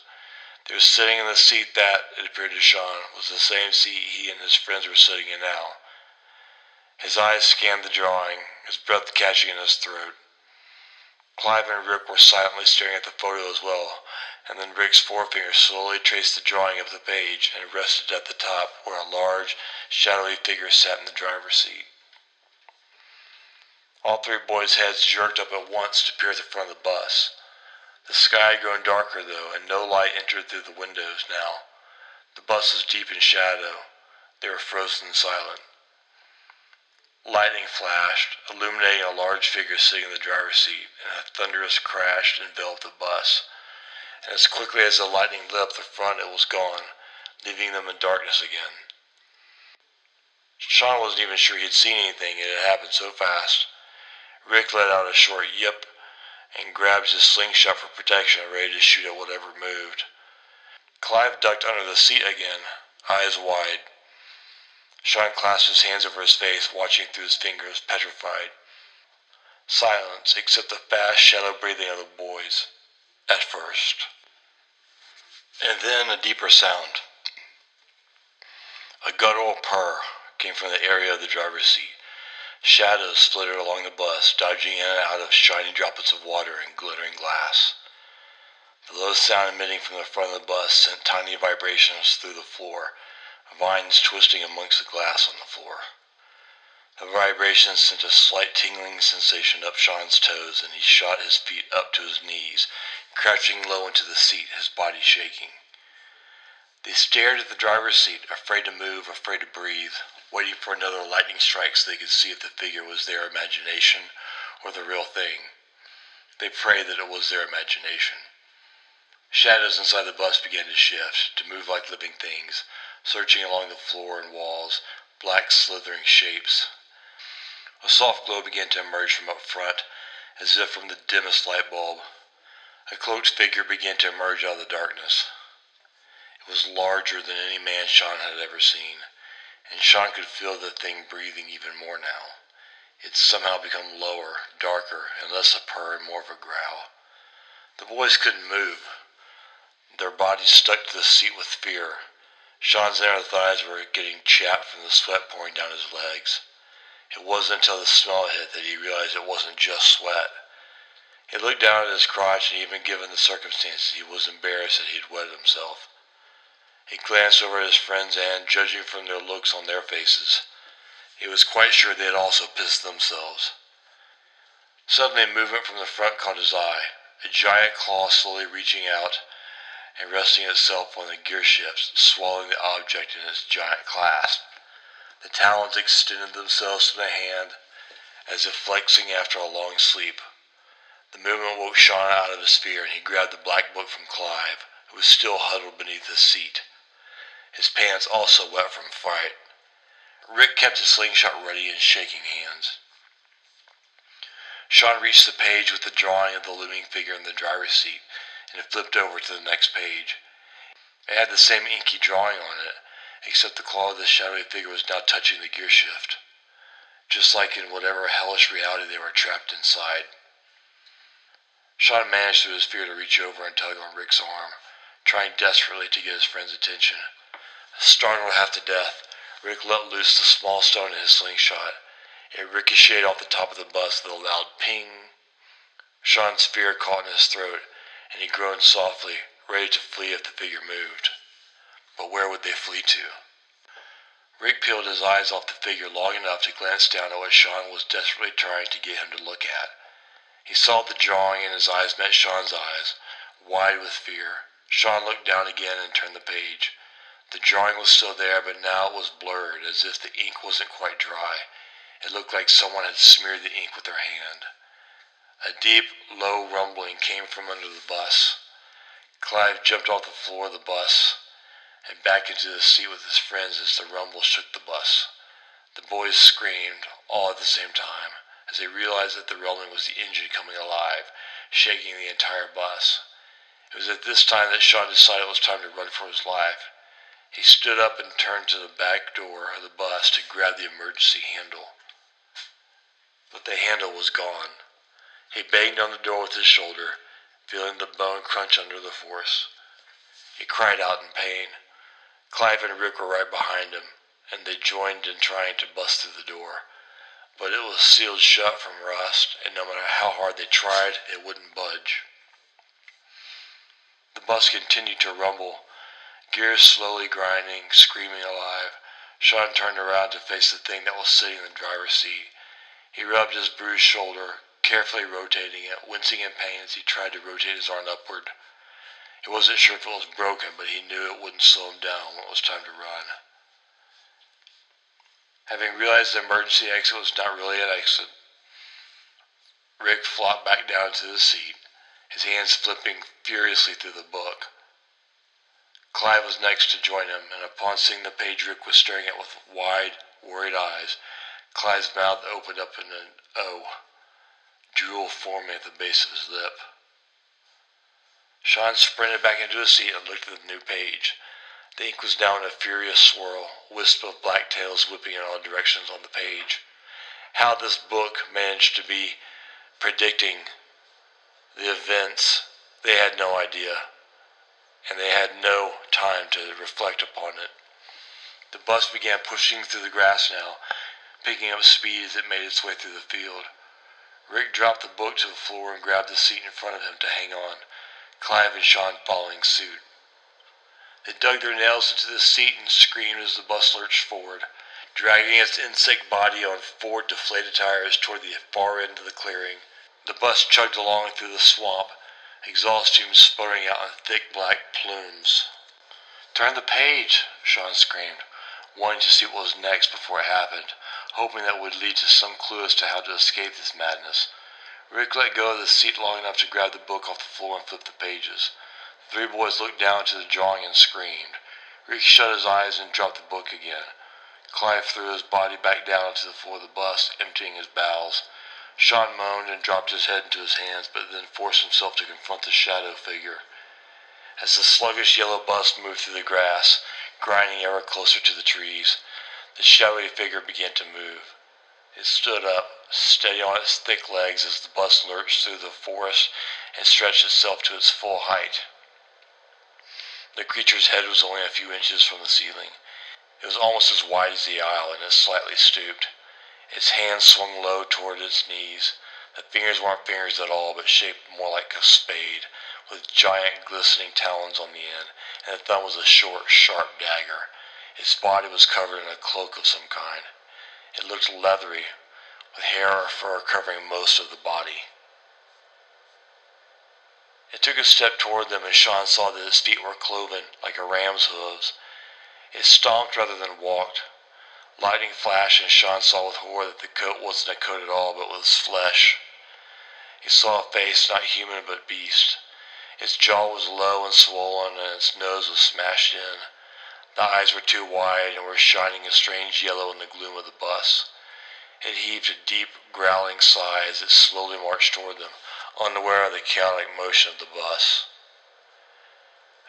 They were sitting in the seat that, it appeared to Sean, was the same seat he and his friends were sitting in now. His eyes scanned the drawing, his breath catching in his throat. Clive and Rick were silently staring at the photo as well, and then Rick's forefinger slowly traced the drawing up the page and rested at the top where a large, shadowy figure sat in the driver's seat. All three boys' heads jerked up at once to peer at the front of the bus. The sky had grown darker, though, and no light entered through the windows now. The bus was deep in shadow. They were frozen and silent. Lightning flashed, illuminating a large figure sitting in the driver's seat, and a thunderous crash enveloped the bus. And as quickly as the lightning lit up the front, it was gone, leaving them in darkness again. Sean wasn't even sure he had seen anything. It had happened so fast. Rick let out a short yip and grabbed his slingshot for protection, ready to shoot at whatever moved. Clive ducked under the seat again, eyes wide. Sean clasped his hands over his face, watching through his fingers, petrified. Silence, except the fast shadow breathing of the boys, at first. And then a deeper sound. A guttural purr came from the area of the driver's seat. Shadows flitted along the bus, dodging in and out of shiny droplets of water and glittering glass. The low sound emitting from the front of the bus sent tiny vibrations through the floor, vines twisting amongst the glass on the floor. The vibration sent a slight tingling sensation up Sean's toes, and he shot his feet up to his knees, crouching low into the seat, his body shaking. They stared at the driver's seat, afraid to move, afraid to breathe, waiting for another lightning strike so they could see if the figure was their imagination or the real thing. They prayed that it was their imagination. Shadows inside the bus began to shift, to move like living things, searching along the floor and walls, black slithering shapes. A soft glow began to emerge from up front, as if from the dimmest light bulb. A cloaked figure began to emerge out of the darkness. It was larger than any man Sean had ever seen, and Sean could feel the thing breathing even more now. It somehow become lower, darker, and less a purr and more of a growl. The boys couldn't move. Their bodies stuck to the seat with fear. Sean's inner thighs were getting chapped from the sweat pouring down his legs. It wasn't until the smell hit that he realized it wasn't just sweat. He looked down at his crotch, and even given the circumstances, he was embarrassed that he had wetted himself. He glanced over at his friends and, judging from their looks on their faces, he was quite sure they had also pissed themselves. Suddenly a movement from the front caught his eye, a giant claw slowly reaching out and resting itself on the gear shifts, swallowing the object in its giant clasp. The talons extended themselves to the hand, as if flexing after a long sleep. The movement woke Sean out of his fear, and he grabbed the black book from Clive, who was still huddled beneath his seat, his pants also wet from fright. Rick kept his slingshot ready in shaking hands. Sean reached the page with the drawing of the looming figure in the driver's seat, and flipped over to the next page. It had the same inky drawing on it, except the claw of the shadowy figure was now touching the gear shift, just like in whatever hellish reality they were trapped inside. Sean managed through his fear to reach over and tug on Rick's arm, trying desperately to get his friend's attention. Startled half to death, Rick let loose the small stone in his slingshot. It ricocheted off the top of the bus with a loud ping. Sean's fear caught in his throat, and he groaned softly, ready to flee if the figure moved. But where would they flee to? Rick peeled his eyes off the figure long enough to glance down at what Sean was desperately trying to get him to look at. He saw the drawing, and his eyes met Sean's eyes, wide with fear. Sean looked down again and turned the page. The drawing was still there, but now it was blurred, as if the ink wasn't quite dry. It looked like someone had smeared the ink with their hand. A deep, low rumbling came from under the bus. Clive jumped off the floor of the bus and back into the seat with his friends as the rumble shook the bus. The boys screamed, all at the same time, as they realized that the rumbling was the engine coming alive, shaking the entire bus. It was at this time that Sean decided it was time to run for his life. He stood up and turned to the back door of the bus to grab the emergency handle. But the handle was gone. He banged on the door with his shoulder, feeling the bone crunch under the force. He cried out in pain. Clive and Rick were right behind him, and they joined in trying to bust through the door. But it was sealed shut from rust, and no matter how hard they tried, it wouldn't budge. The bus continued to rumble, gears slowly grinding, screaming alive. Sean turned around to face the thing that was sitting in the driver's seat. He rubbed his bruised shoulder, carefully rotating it, wincing in pain as he tried to rotate his arm upward. He wasn't sure if it was broken, but he knew it wouldn't slow him down when it was time to run. Having realized the emergency exit was not really an exit, Rick flopped back down to the seat, his hands flipping furiously through the book. Clive was next to join him, and upon seeing the page Rick was staring at with wide, worried eyes, Clive's mouth opened up in an O, drool forming at the base of his lip. Sean sprinted back into his seat and looked at the new page. The ink was now in a furious swirl, wisps of black tails whipping in all directions on the page. How this book managed to be predicting the events, they had no idea, and they had no time to reflect upon it. The bus began pushing through the grass now, picking up speed as it made its way through the field. Rick dropped the book to the floor and grabbed the seat in front of him to hang on, Clive and Sean following suit. They dug their nails into the seat and screamed as the bus lurched forward, dragging its insect body on four deflated tires toward the far end of the clearing. The bus chugged along through the swamp, exhaust fumes sputtering out in thick black plumes. "Turn the page," Sean screamed, wanting to see what was next before it happened, hoping that would lead to some clue as to how to escape this madness. Rick let go of the seat long enough to grab the book off the floor and flip the pages. The three boys looked down to the drawing and screamed. Rick shut his eyes and dropped the book again. Clive threw his body back down onto the floor of the bus, emptying his bowels. Sean moaned and dropped his head into his hands, but then forced himself to confront the shadow figure. As the sluggish yellow bus moved through the grass, grinding ever closer to the trees, the shadowy figure began to move. It stood up, steady on its thick legs as the bus lurched through the forest and stretched itself to its full height. The creature's head was only a few inches from the ceiling. It was almost as wide as the aisle, and it slightly stooped. Its hands swung low toward its knees. The fingers weren't fingers at all, but shaped more like a spade, with giant glistening talons on the end, and the thumb was a short, sharp dagger. Its body was covered in a cloak of some kind. It looked leathery, with hair or fur covering most of the body. It took a step toward them, and Sean saw that its feet were cloven like a ram's hooves. It stomped rather than walked. Lightning flashed, and Sean saw with horror that the coat wasn't a coat at all, but was flesh. He saw a face not human but beast. Its jaw was low and swollen, and its nose was smashed in. The eyes were too wide and were shining a strange yellow in the gloom of the bus. It heaved a deep, growling sigh as it slowly marched toward them, unaware of the chaotic motion of the bus.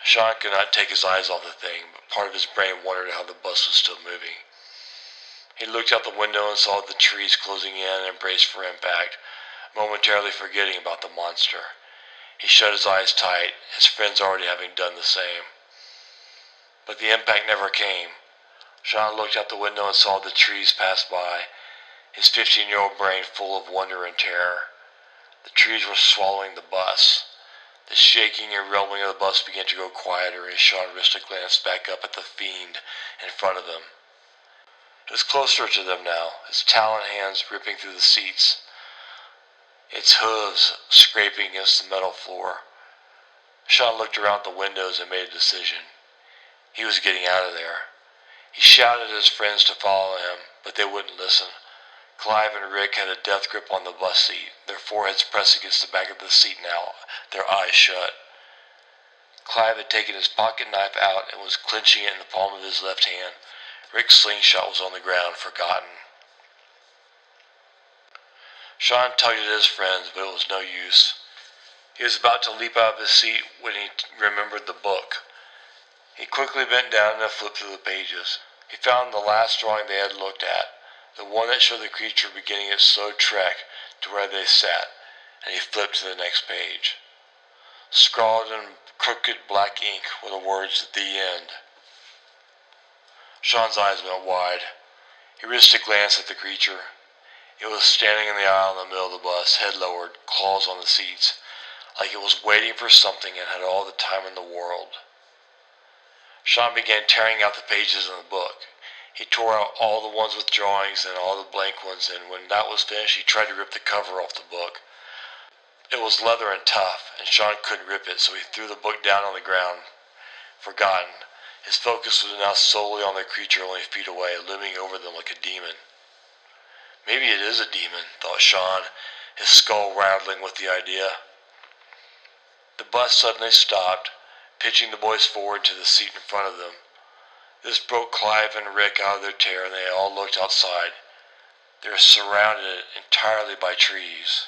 Sean could not take his eyes off the thing, but part of his brain wondered how the bus was still moving. He looked out the window and saw the trees closing in and braced for impact, momentarily forgetting about the monster. He shut his eyes tight, his friends already having done the same. But the impact never came. Sean looked out the window and saw the trees pass by, his 15-year-old brain full of wonder and terror. The trees were swallowing the bus. The shaking and rumbling of the bus began to grow quieter as Sean risked a glance back up at the fiend in front of them. It was closer to them now, its taloned hands ripping through the seats, its hooves scraping against the metal floor. Sean looked around the windows and made a decision. He was getting out of there. He shouted at his friends to follow him, but they wouldn't listen. Clive and Rick had a death grip on the bus seat, their foreheads pressed against the back of the seat now, their eyes shut. Clive had taken his pocket knife out and was clenching it in the palm of his left hand. Rick's slingshot was on the ground, forgotten. Sean tugged at his friends, but it was no use. He was about to leap out of his seat when he remembered the book. He quickly bent down and flipped through the pages. He found the last drawing they had looked at, the one that showed the creature beginning its slow trek to where they sat, and he flipped to the next page. Scrawled in crooked black ink were the words, "The End." Sean's eyes went wide. He risked a glance at the creature. It was standing in the aisle in the middle of the bus, head lowered, claws on the seats, like it was waiting for something and had all the time in the world. Sean began tearing out the pages in the book. He tore out all the ones with drawings and all the blank ones, and when that was finished, he tried to rip the cover off the book. It was leather and tough, and Sean couldn't rip it, so he threw the book down on the ground, forgotten. His focus was now solely on the creature only feet away, looming over them like a demon. Maybe it is a demon, thought Sean, his skull rattling with the idea. The bus suddenly stopped, pitching the boys forward to the seat in front of them. This broke Clive and Rick out of their terror, and they all looked outside. They were surrounded entirely by trees.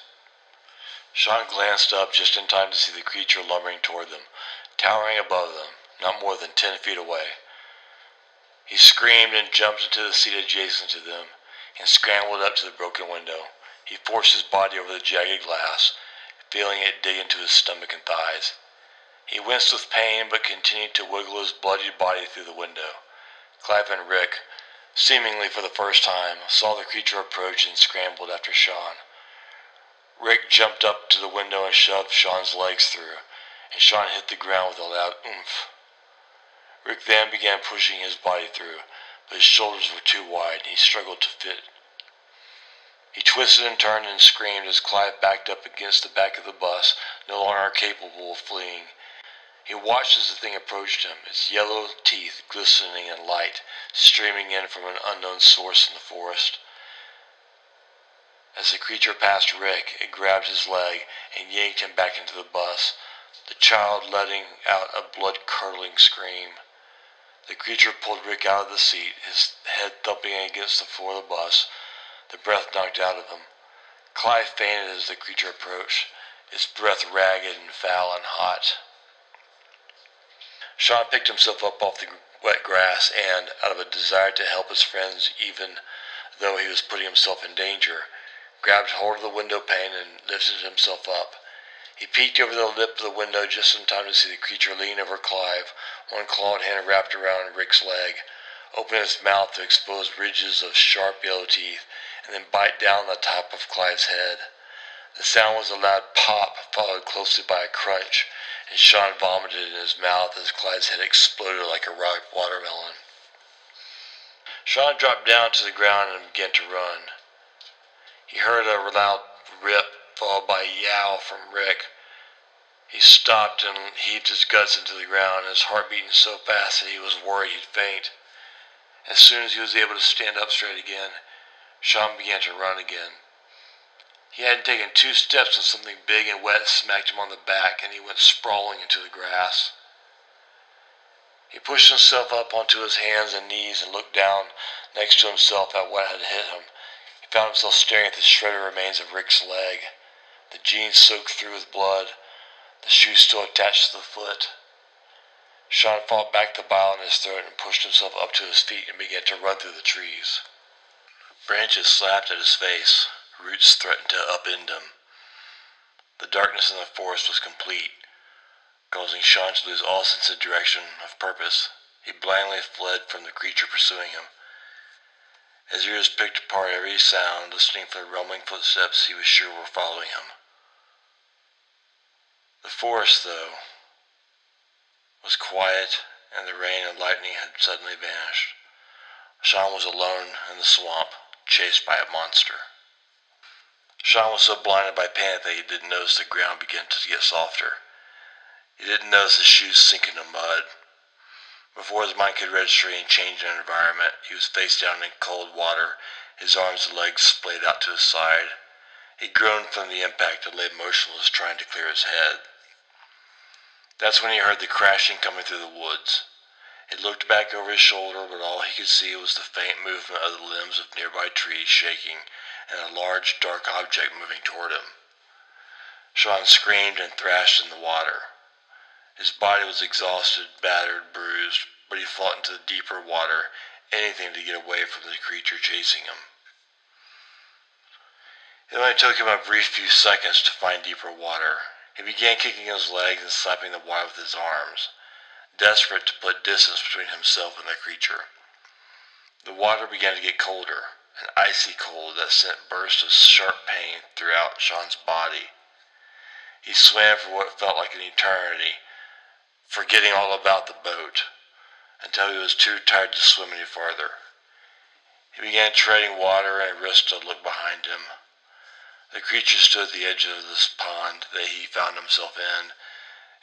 Sean glanced up just in time to see the creature lumbering toward them, towering above them, not more than 10 feet away. He screamed and jumped into the seat adjacent to them, and scrambled up to the broken window. He forced his body over the jagged glass, feeling it dig into his stomach and thighs. He winced with pain, but continued to wiggle his bloodied body through the window. Clive and Rick, seemingly for the first time, saw the creature approach and scrambled after Sean. Rick jumped up to the window and shoved Sean's legs through, and Sean hit the ground with a loud oomph. Rick then began pushing his body through, but his shoulders were too wide and he struggled to fit. He twisted and turned and screamed as Clive backed up against the back of the bus, no longer capable of fleeing. He watched as the thing approached him, its yellow teeth glistening in light, streaming in from an unknown source in the forest. As the creature passed Rick, it grabbed his leg and yanked him back into the bus, the child letting out a blood-curdling scream. The creature pulled Rick out of the seat, his head thumping against the floor of the bus, the breath knocked out of him. Clive fainted as the creature approached, its breath ragged and foul and hot. Sean picked himself up off the wet grass and, out of a desire to help his friends even though he was putting himself in danger, grabbed hold of the window pane and lifted himself up. He peeked over the lip of the window just in time to see the creature lean over Clive, one clawed hand wrapped around Rick's leg, open its mouth to expose ridges of sharp yellow teeth, and then bite down the top of Clive's head. The sound was a loud pop, followed closely by a crunch, and Sean vomited in his mouth as Clive's head exploded like a ripe watermelon. Sean dropped down to the ground and began to run. He heard a loud rip, followed by a yowl from Rick. He stopped and heaved his guts into the ground, his heart beating so fast that he was worried he'd faint. As soon as he was able to stand up straight again, Sean began to run again. He hadn't taken 2 steps when something big and wet smacked him on the back, and he went sprawling into the grass. He pushed himself up onto his hands and knees and looked down next to himself at what had hit him. He found himself staring at the shredded remains of Rick's leg, the jeans soaked through with blood, the shoe still attached to the foot. Sean fought back the bile in his throat and pushed himself up to his feet and began to run through the trees. Branches slapped at his face. Roots threatened to upend him. The darkness in the forest was complete, causing Sean to lose all sense of direction, of purpose. He blindly fled from the creature pursuing him. His ears picked apart every sound, listening for the rumbling footsteps he was sure were following him. The forest, though, was quiet, and the rain and lightning had suddenly vanished. Sean was alone in the swamp, chased by a monster. Sean was so blinded by panic that he didn't notice the ground began to get softer. He didn't notice his shoes sink into mud. Before his mind could register any change in the environment, he was face down in cold water, his arms and legs splayed out to his side. He groaned from the impact and lay motionless, trying to clear his head. That's when he heard the crashing coming through the woods. He looked back over his shoulder, but all he could see was the faint movement of the limbs of nearby trees shaking, and a large, dark object moving toward him. Sean screamed and thrashed in the water. His body was exhausted, battered, bruised, but he fought into the deeper water, anything to get away from the creature chasing him. It only took him a brief few seconds to find deeper water. He began kicking his legs and slapping the water with his arms, desperate to put distance between himself and the creature. The water began to get colder, an icy cold that sent bursts of sharp pain throughout Sean's body. He swam for what felt like an eternity, forgetting all about the boat, until he was too tired to swim any farther. He began treading water and risked a look behind him. The creature stood at the edge of this pond that he found himself in,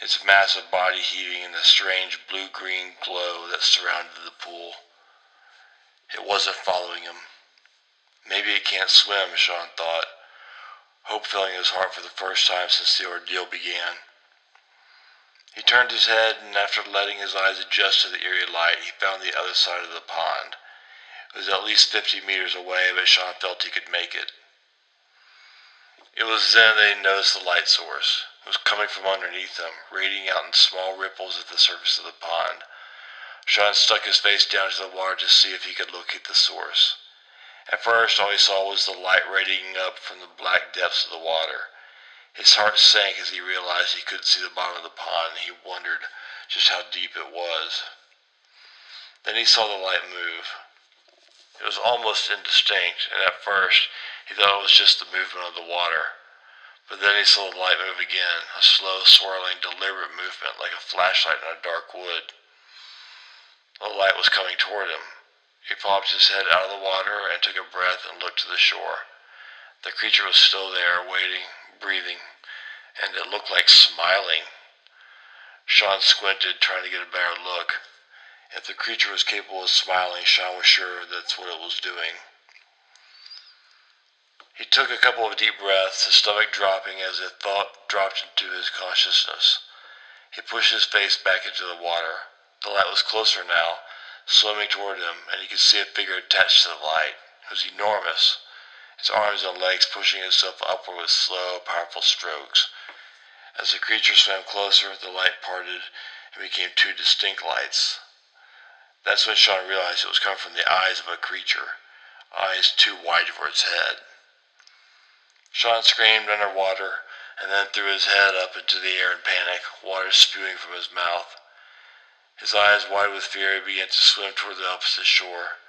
its massive body heaving in the strange blue-green glow that surrounded the pool. It wasn't following him. Maybe it can't swim, Sean thought, hope filling his heart for the first time since the ordeal began. He turned his head, and after letting his eyes adjust to the eerie light, he found the other side of the pond. It was at least 50 meters away, but Sean felt he could make it. It was then that he noticed the light source. It was coming from underneath him, radiating out in small ripples at the surface of the pond. Sean stuck his face down into the water to see if he could locate the source. At first, all he saw was the light radiating up from the black depths of the water. His heart sank as he realized he couldn't see the bottom of the pond, and he wondered just how deep it was. Then he saw the light move. It was almost indistinct, and at first he thought it was just the movement of the water. But then he saw the light move again, a slow, swirling, deliberate movement like a flashlight in a dark wood. The light was coming toward him. He popped his head out of the water and took a breath and looked to the shore. The creature was still there, waiting, breathing, and it looked like smiling. Sean squinted, trying to get a better look. If the creature was capable of smiling, Sean was sure that's what it was doing. He took a couple of deep breaths, his stomach dropping as a thought dropped into his consciousness. He pushed his face back into the water. The light was closer now, swimming toward him, and he could see a figure attached to the light. It was enormous, its arms and legs pushing itself upward with slow, powerful strokes. As the creature swam closer, the light parted and became two distinct lights. That's when Sean realized it was coming from the eyes of a creature, eyes too wide for its head. Sean screamed underwater and then threw his head up into the air in panic, water spewing from his mouth. His eyes, wide with fear, began to swim toward the opposite shore.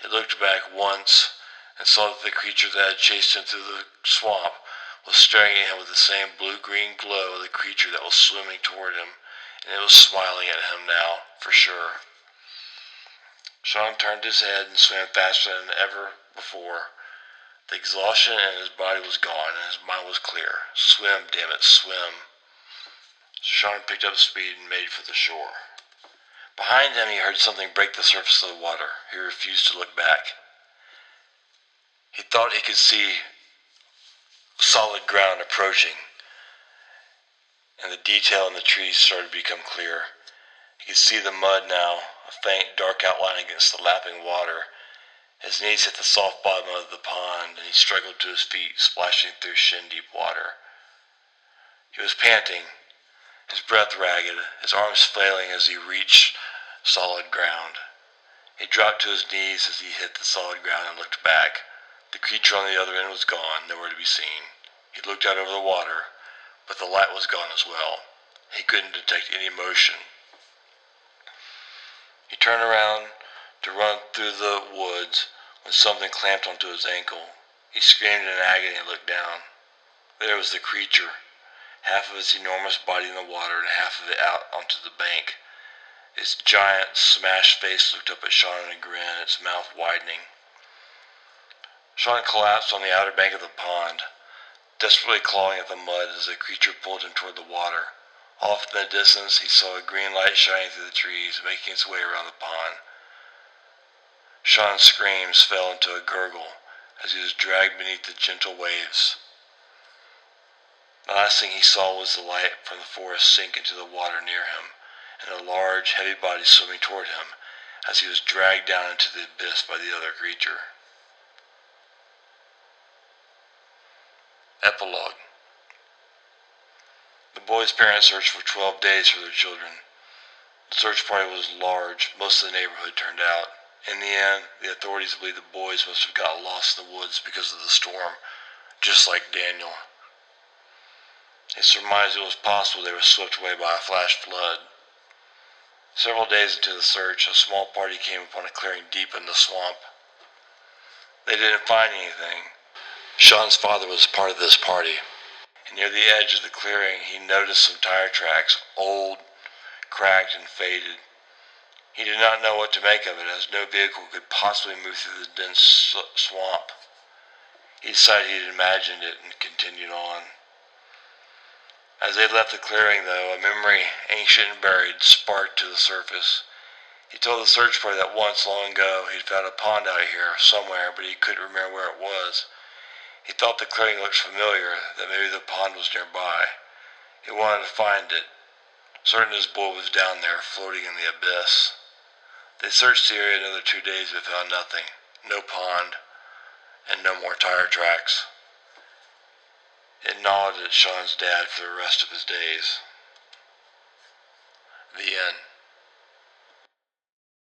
He looked back once and saw that the creature that had chased him through the swamp was staring at him with the same blue-green glow of the creature that was swimming toward him, and it was smiling at him now, for sure. Sean turned his head and swam faster than ever before. The exhaustion in his body was gone, and his mind was clear. Swim, damn it, swim. Sean picked up speed and made for the shore. Behind him, he heard something break the surface of the water. He refused to look back. He thought he could see solid ground approaching, and the detail in the trees started to become clear. He could see the mud now, a faint, dark outline against the lapping water. His knees hit the soft bottom of the pond, and he struggled to his feet, splashing through shin-deep water. He was panting, his breath ragged, his arms flailing as he reached solid ground. He dropped to his knees as he hit the solid ground and looked back. The creature on the other end was gone, nowhere to be seen. He looked out over the water, but the light was gone as well. He couldn't detect any motion. He turned around to run through the woods when something clamped onto his ankle. He screamed in agony and looked down. There was the creature, half of its enormous body in the water and half of it out onto the bank. Its giant, smashed face looked up at Sean in a grin, its mouth widening. Sean collapsed on the outer bank of the pond, desperately clawing at the mud as the creature pulled him toward the water. Off in the distance, he saw a green light shining through the trees, making its way around the pond. Sean's screams fell into a gurgle as he was dragged beneath the gentle waves. The last thing he saw was the light from the forest sink into the water near him, and a large, heavy body swimming toward him as he was dragged down into the abyss by the other creature. Epilogue. The boys' parents searched for 12 days for their children. The search party was large. Most of the neighborhood turned out. In the end, the authorities believe the boys must have gotten lost in the woods because of the storm, just like Daniel. They surmised it was possible they were swept away by a flash flood. Several days into the search, a small party came upon a clearing deep in the swamp. They didn't find anything. Sean's father was part of this party, and near the edge of the clearing he noticed some tire tracks, old, cracked, and faded. He did not know what to make of it, as no vehicle could possibly move through the dense swamp. He decided he'd imagined it and continued on. As they left the clearing, though, a memory, ancient and buried, sparked to the surface. He told the search party that once, long ago, he'd found a pond out here, somewhere, but he couldn't remember where it was. He thought the clearing looked familiar, that maybe the pond was nearby. He wanted to find it, certain his boy was down there, floating in the abyss. They searched the area another 2 days but found nothing. No pond, and no more tire tracks. It gnawed at Sean's dad for the rest of his days. The end.